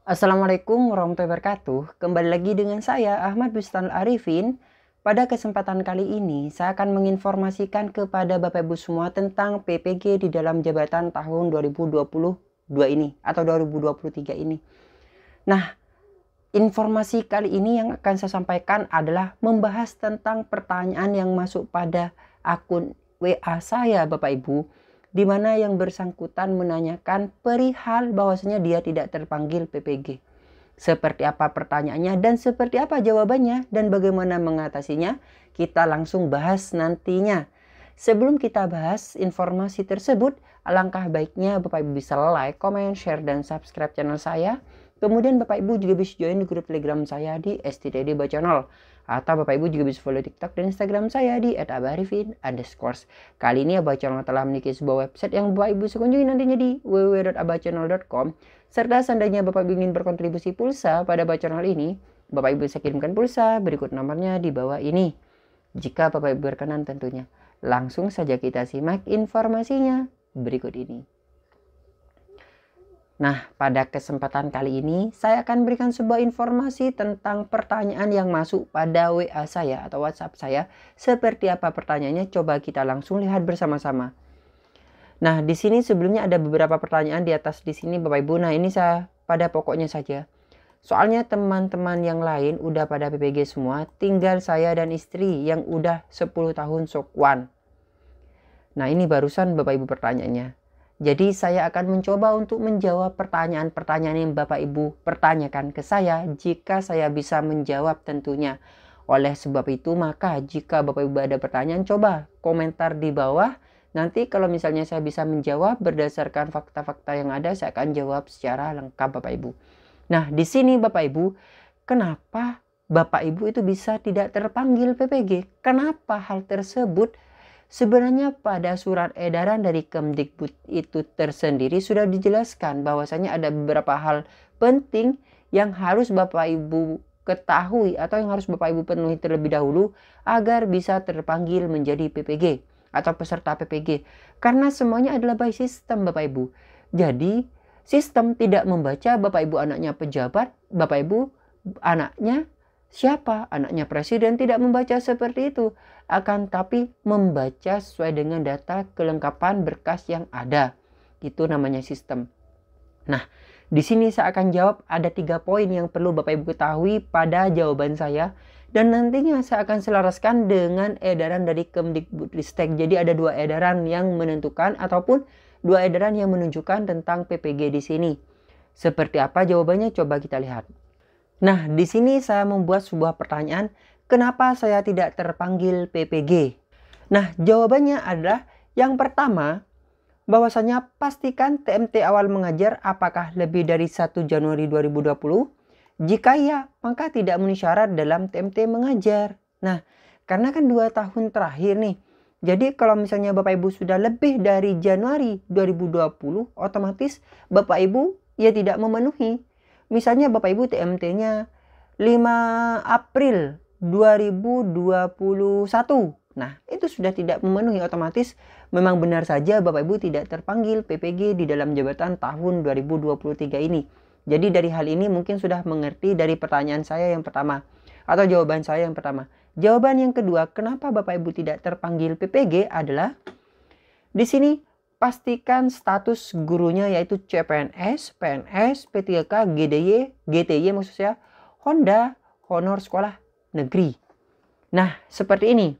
Assalamualaikum warahmatullahi wabarakatuh. Kembali lagi dengan saya Ahmad Bustanul Arifin. Pada kesempatan kali ini saya akan menginformasikan kepada Bapak Ibu semua tentang PPG di dalam jabatan tahun 2022 ini atau 2023 ini. Nah, informasi kali ini yang akan saya sampaikan adalah membahas tentang pertanyaan yang masuk pada akun WA saya Bapak Ibu, di mana yang bersangkutan menanyakan perihal bahwasanya dia tidak terpanggil PPG. Seperti apa pertanyaannya dan seperti apa jawabannya dan bagaimana mengatasinya, kita langsung bahas nantinya. Sebelum kita bahas informasi tersebut, alangkah baiknya Bapak Ibu bisa like, comment, share, dan subscribe channel saya. Kemudian Bapak Ibu juga bisa join di grup Telegram saya di STTD Bacanol. Atau Bapak Ibu juga bisa follow TikTok dan Instagram saya di @abarifin_. Kali ini Abacanol telah memiliki sebuah website yang Bapak Ibu bisa kunjungi nantinya di www.abacanol.com. Serta seandainya Bapak Ibu ingin berkontribusi pulsa pada Abacanol ini, Bapak Ibu bisa kirimkan pulsa berikut nomornya di bawah ini. Jika Bapak Ibu berkenan tentunya. Langsung saja kita simak informasinya berikut ini. Nah, pada kesempatan kali ini saya akan berikan sebuah informasi tentang pertanyaan yang masuk pada WA saya atau WhatsApp saya. Seperti apa pertanyaannya? Coba kita langsung lihat bersama-sama. Nah, di sini sebelumnya ada beberapa pertanyaan di atas di sini Bapak Ibu. Nah, ini saya pada pokoknya saja. Soalnya teman-teman yang lain udah pada PPG semua, tinggal saya dan istri yang udah 10 tahun sokwan. Nah, ini barusan Bapak Ibu pertanyaannya. Jadi saya akan mencoba untuk menjawab pertanyaan-pertanyaan yang Bapak Ibu pertanyakan ke saya jika saya bisa menjawab tentunya. Oleh sebab itu maka jika Bapak Ibu ada pertanyaan coba komentar di bawah. Nanti kalau misalnya saya bisa menjawab berdasarkan fakta-fakta yang ada saya akan jawab secara lengkap Bapak Ibu. Nah di sini Bapak Ibu, kenapa Bapak Ibu itu bisa tidak terpanggil PPG? Kenapa hal tersebut? Sebenarnya pada surat edaran dari Kemdikbud itu tersendiri sudah dijelaskan bahwasanya ada beberapa hal penting yang harus Bapak Ibu ketahui atau yang harus Bapak Ibu penuhi terlebih dahulu agar bisa terpanggil menjadi PPG atau peserta PPG. Karena semuanya adalah by system Bapak Ibu. Jadi sistem tidak membaca Bapak Ibu anaknya pejabat, Bapak Ibu anaknya siapa? Anaknya presiden, tidak membaca seperti itu. Akan tapi membaca sesuai dengan data kelengkapan berkas yang ada. Itu namanya sistem. Nah, di sini saya akan jawab ada 3 poin yang perlu Bapak Ibu ketahui pada jawaban saya. Dan nantinya saya akan selaraskan dengan edaran dari Kemdikbudristek. Jadi ada 2 edaran yang menentukan ataupun 2 edaran yang menunjukkan tentang PPG di sini. Seperti apa jawabannya? Coba kita lihat. Nah, di sini saya membuat sebuah pertanyaan, kenapa saya tidak terpanggil PPG? Nah, jawabannya adalah yang pertama, bahwasanya pastikan TMT awal mengajar apakah lebih dari 1 Januari 2020. Jika ya, maka tidak memenuhi syarat dalam TMT mengajar. Nah, karena kan 2 tahun terakhir nih. Jadi kalau misalnya Bapak Ibu sudah lebih dari Januari 2020, otomatis Bapak Ibu ya tidak memenuhi. Misalnya Bapak Ibu TMT-nya 5 April 2021. Nah, itu sudah tidak memenuhi, otomatis memang benar saja Bapak Ibu tidak terpanggil PPG di dalam jabatan tahun 2023 ini. Jadi dari hal ini mungkin sudah mengerti dari pertanyaan saya yang pertama atau jawaban saya yang pertama. Jawaban yang kedua, kenapa Bapak Ibu tidak terpanggil PPG adalah di sini pastikan status gurunya yaitu CPNS, PNS, P3K, GTY maksud saya, Honda, honor sekolah negeri. Nah, seperti ini.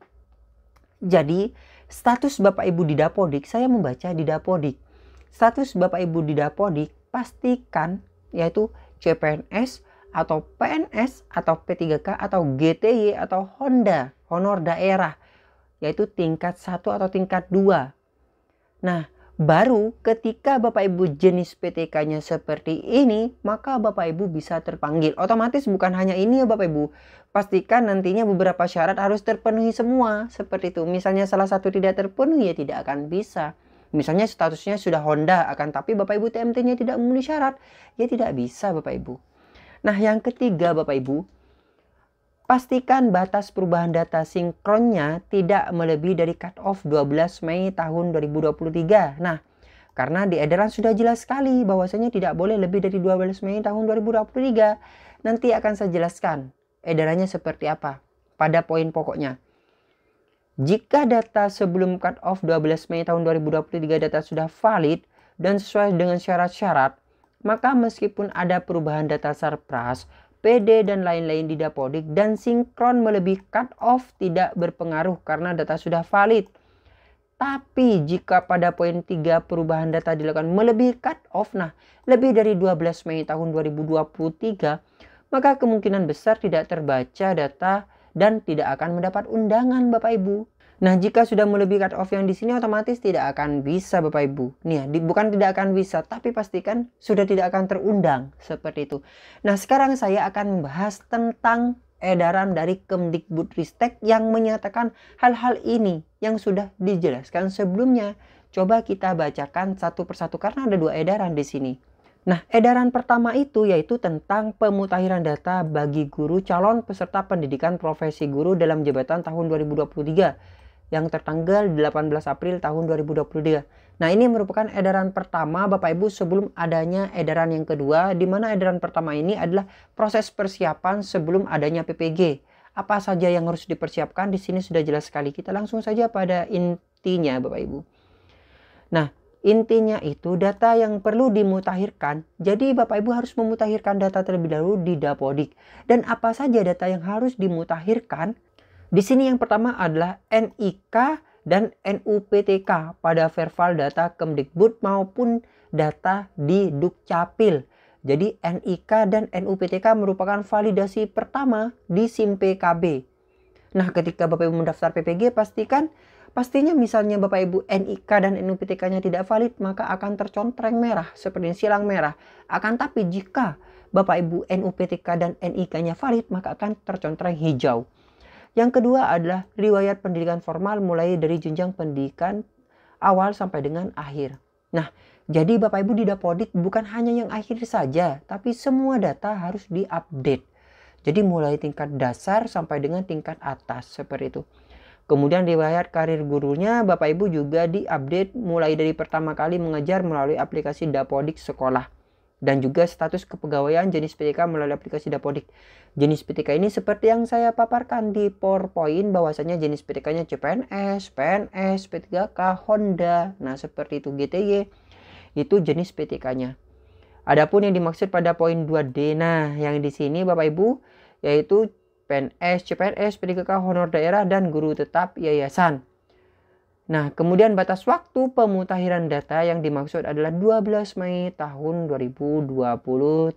Jadi, status Bapak Ibu di Dapodik, saya membaca di Dapodik. Status Bapak Ibu di Dapodik pastikan yaitu CPNS atau PNS atau P3K atau GTY atau Honda, honor daerah, yaitu tingkat 1 atau tingkat 2. Nah, baru ketika Bapak Ibu jenis PTK-nya seperti ini, maka Bapak Ibu bisa terpanggil. Otomatis bukan hanya ini ya Bapak Ibu. Pastikan nantinya beberapa syarat harus terpenuhi semua. Seperti itu. Misalnya salah satu tidak terpenuhi ya tidak akan bisa. Misalnya statusnya sudah Honda, akan tapi Bapak Ibu TMT-nya tidak memenuhi syarat. Ya tidak bisa Bapak Ibu. Nah, yang ketiga Bapak Ibu, Pastikan batas perubahan data sinkronnya tidak melebihi dari cut-off 12 Mei tahun 2023. Nah, karena di edaran sudah jelas sekali bahwasanya tidak boleh lebih dari 12 Mei tahun 2023. Nanti akan saya jelaskan edarannya seperti apa pada poin pokoknya. Jika data sebelum cut-off 12 Mei tahun 2023 data sudah valid dan sesuai dengan syarat-syarat, maka meskipun ada perubahan data surplus, PD dan lain-lain di Dapodik dan sinkron melebihi cut-off tidak berpengaruh karena data sudah valid. Tapi jika pada poin 3 perubahan data dilakukan melebihi cut-off, nah lebih dari 12 Mei tahun 2023, maka kemungkinan besar tidak terbaca data dan tidak akan mendapat undangan Bapak Ibu. Nah, jika sudah melebihi cut off yang di sini otomatis tidak akan bisa Bapak Ibu. Nih ya, bukan tidak akan bisa, tapi pastikan sudah tidak akan terundang seperti itu. Nah, sekarang saya akan membahas tentang edaran dari Kemdikbudristek yang menyatakan hal-hal ini yang sudah dijelaskan sebelumnya. Coba kita bacakan satu persatu karena ada 2 edaran di sini. Nah, edaran pertama itu yaitu tentang pemutakhiran data bagi guru calon peserta pendidikan profesi guru dalam jabatan tahun 2023. Yang tertanggal 18 April tahun 2023. Nah, ini merupakan edaran pertama Bapak Ibu sebelum adanya edaran yang kedua, di mana edaran pertama ini adalah proses persiapan sebelum adanya PPG. Apa saja yang harus dipersiapkan di sini sudah jelas sekali. Kita langsung saja pada intinya Bapak Ibu. Nah, intinya itu data yang perlu dimutakhirkan. Jadi Bapak Ibu harus memutakhirkan data terlebih dahulu di Dapodik. Dan apa saja data yang harus dimutakhirkan? Di sini yang pertama adalah NIK dan NUPTK pada verbal data Kemdikbud maupun data di Dukcapil. Jadi NIK dan NUPTK merupakan validasi pertama di SIM PKB. Nah, ketika Bapak Ibu mendaftar PPG pastinya misalnya Bapak Ibu NIK dan NUPTK-nya tidak valid, maka akan tercontreng merah seperti silang merah. Akan tapi jika Bapak Ibu NUPTK dan NIK-nya valid, maka akan tercontreng hijau. Yang kedua adalah riwayat pendidikan formal mulai dari jenjang pendidikan awal sampai dengan akhir. Nah, jadi Bapak Ibu di Dapodik bukan hanya yang akhir saja, tapi semua data harus diupdate. Jadi mulai tingkat dasar sampai dengan tingkat atas seperti itu. Kemudian riwayat karir gurunya Bapak Ibu juga diupdate mulai dari pertama kali mengajar melalui aplikasi Dapodik Sekolah. Dan juga status kepegawaian jenis PTK melalui aplikasi Dapodik. Jenis PTK ini seperti yang saya paparkan di PowerPoint bahwasanya jenis PTK-nya CPNS, PNS, P3K, Honda. Nah, seperti itu GTY. Itu jenis PTK-nya. Adapun yang dimaksud pada poin 2D, nah yang di sini Bapak Ibu yaitu PNS, CPNS, P3K, honor daerah dan guru tetap yayasan. Nah, kemudian batas waktu pemutakhiran data yang dimaksud adalah 12 Mei tahun 2023.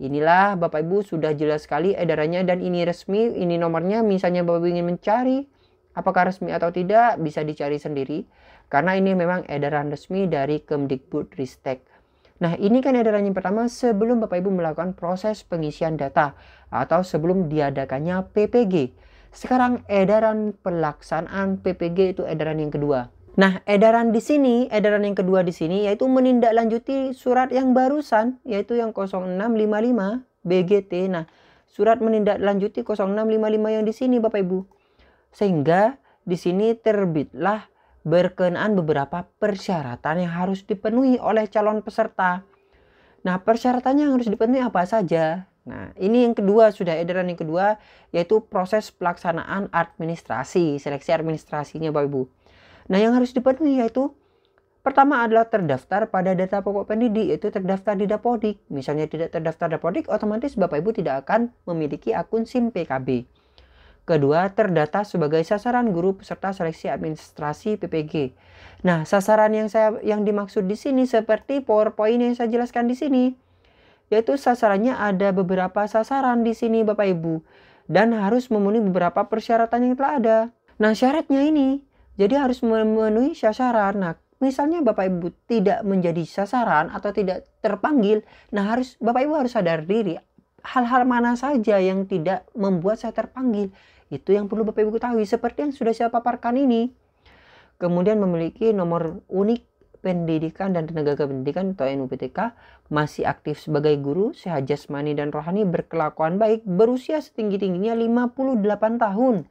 Inilah Bapak Ibu sudah jelas sekali edarannya dan ini resmi, ini nomornya. Misalnya Bapak Ibu ingin mencari apakah resmi atau tidak, bisa dicari sendiri. Karena ini memang edaran resmi dari Kemdikbudristek. Nah, ini kan edaran yang pertama sebelum Bapak Ibu melakukan proses pengisian data atau sebelum diadakannya PPG. Sekarang edaran pelaksanaan PPG itu edaran yang kedua. Nah, edaran yang kedua di sini yaitu menindaklanjuti surat yang barusan yaitu yang 0655 BGT. Nah, surat menindaklanjuti 0655 yang di sini Bapak Ibu. Sehingga di sini terbitlah berkenaan beberapa persyaratan yang harus dipenuhi oleh calon peserta. Nah, persyaratannya yang harus dipenuhi apa saja? Nah, ini yang kedua, sudah edaran yang kedua, yaitu proses pelaksanaan administrasi, seleksi administrasinya Bapak Ibu. Nah, yang harus dipenuhi yaitu pertama adalah terdaftar pada data pokok pendidik, yaitu terdaftar di Dapodik. Misalnya tidak terdaftar Dapodik, otomatis Bapak Ibu tidak akan memiliki akun SIM PKB. Kedua, terdata sebagai sasaran guru peserta seleksi administrasi PPG. Nah, sasaran yang dimaksud di sini seperti PowerPoint yang saya jelaskan di sini. Yaitu sasarannya ada beberapa sasaran di sini Bapak Ibu. Dan harus memenuhi beberapa persyaratan yang telah ada. Nah, syaratnya ini. Jadi harus memenuhi sasaran. Nah, misalnya Bapak Ibu tidak menjadi sasaran atau tidak terpanggil. Nah, Bapak Ibu harus sadar diri. Hal-hal mana saja yang tidak membuat saya terpanggil. Itu yang perlu Bapak Ibu ketahui. Seperti yang sudah saya paparkan ini. Kemudian memiliki nomor unik Pendidikan dan Tenaga Pendidikan atau NUPTK, masih aktif sebagai guru, sehat jasmani dan rohani, berkelakuan baik, berusia setinggi-tingginya 58 tahun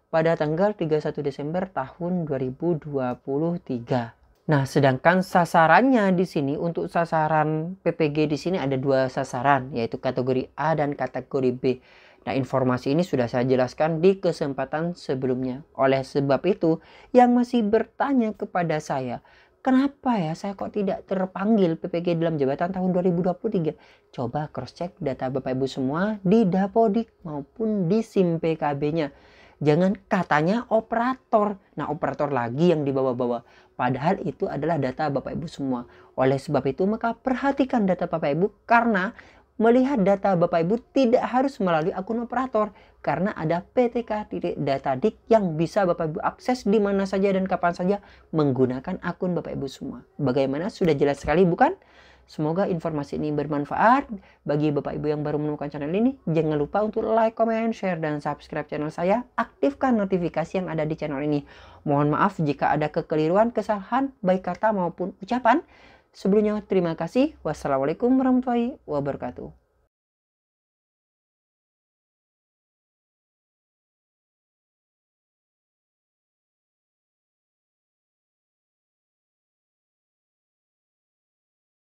pada tanggal 31 Desember tahun 2023. Nah, sedangkan sasarannya di sini untuk sasaran PPG di sini ada 2 sasaran, yaitu kategori A dan kategori B. Nah, informasi ini sudah saya jelaskan di kesempatan sebelumnya. Oleh sebab itu, yang masih bertanya kepada saya, kenapa ya saya kok tidak terpanggil PPG dalam jabatan tahun 2023? Coba cross check data Bapak Ibu semua di Dapodik maupun di SIM PKB-nya. Jangan katanya operator. Nah, operator lagi yang dibawa-bawa. Padahal itu adalah data Bapak Ibu semua. Oleh sebab itu, maka perhatikan data Bapak Ibu, karena melihat data Bapak Ibu tidak harus melalui akun operator, karena ada PTK.Datadik yang bisa Bapak Ibu akses di mana saja dan kapan saja menggunakan akun Bapak Ibu semua. Bagaimana? Sudah jelas sekali bukan? Semoga informasi ini bermanfaat bagi Bapak Ibu yang baru menemukan channel ini. Jangan lupa untuk like, comment, share, dan subscribe channel saya. Aktifkan notifikasi yang ada di channel ini. Mohon maaf jika ada kekeliruan, kesalahan, baik kata maupun ucapan. Sebelumnya terima kasih. Wassalamualaikum warahmatullahi wabarakatuh.